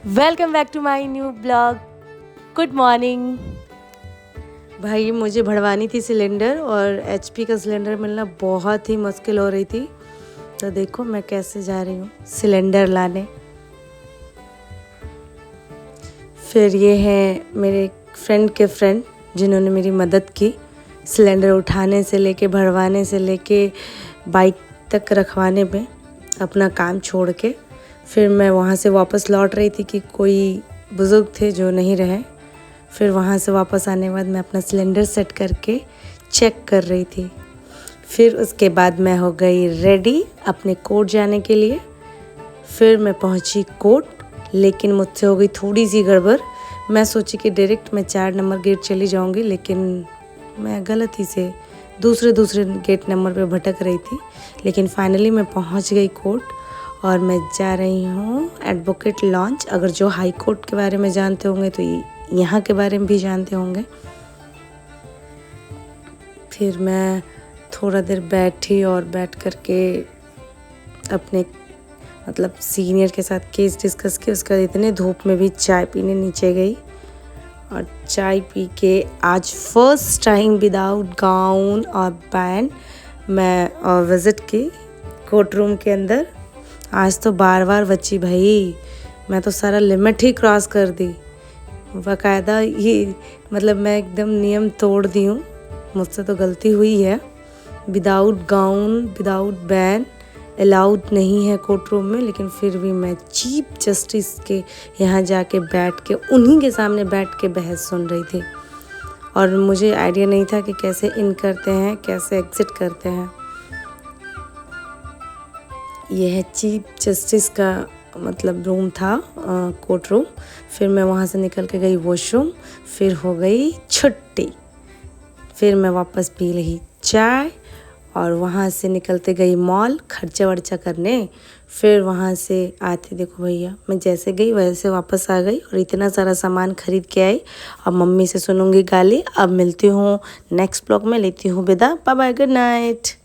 Welcome back to my new blog. Good morning. भाई मुझे भरवानी थी सिलेंडर और एचपी का सिलेंडर मिलना बहुत ही मुश्किल हो रही थी। तो देखो मैं कैसे जा रही हूँ सिलेंडर लाने। फिर ये है मेरे फ्रेंड के फ्रेंड जिन्होंने मेरी मदद की सिलेंडर उठाने से लेके भरवाने से लेके बाइक तक रखवाने में, अपना काम छोड़ के। फिर मैं वहाँ से वापस लौट रही थी कि कोई बुज़ुर्ग थे जो नहीं रहे। फिर वहाँ से वापस आने के बाद मैं अपना सिलेंडर सेट करके चेक कर रही थी। फिर उसके बाद मैं हो गई रेडी अपने कोर्ट जाने के लिए। फिर मैं पहुँची कोर्ट, लेकिन मुझसे हो गई थोड़ी सी गड़बड़। मैं सोची कि डायरेक्ट मैं 4 नंबर गेट चली जाऊँगी, लेकिन मैं गलती से दूसरे गेट नंबर पे भटक रही थी। लेकिन फाइनली मैं पहुँच गई कोर्ट और मैं जा रही हूँ एडवोकेट लॉन्च। अगर जो हाई कोर्ट के बारे में जानते होंगे तो यहाँ के बारे में भी जानते होंगे। फिर मैं थोड़ा देर बैठी और बैठ करके अपने सीनियर के साथ केस डिस्कस किया। उसके बाद इतने धूप में भी चाय पीने नीचे गई और चाय पी के आज फर्स्ट टाइम विदाउट गाउन और बैंड मैं विज़िट की कोर्ट रूम के अंदर। आज तो बार बची भाई, मैं तो सारा लिमिट ही क्रॉस कर दी बाकायदा। ये मैं एकदम नियम तोड़ दी हूँ, मुझसे तो गलती हुई है। Without gown without ban allowed नहीं है कोर्ट रूम में, लेकिन फिर भी मैं चीफ जस्टिस के यहाँ जाके बैठ के उन्हीं के सामने बैठ के बहस सुन रही थी। और मुझे आइडिया नहीं था कि कैसे इन करते हैं, कैसे एग्ज़िट करते हैं। यह है चीफ जस्टिस का रूम था, कोर्ट रूम। फिर मैं वहाँ से निकल के गई वॉशरूम। फिर हो गई छुट्टी। फिर मैं वापस पी रही चाय और वहाँ से निकलते गई मॉल खर्चा वर्चा करने। फिर वहाँ से आते देखो भैया, मैं जैसे गई वैसे वापस आ गई और इतना सारा सामान खरीद के आई। अब मम्मी से सुनूंगी गाली। अब मिलती हूँ नेक्स्ट ब्लॉग में, लेती हूँ विदा। Bye bye, good night.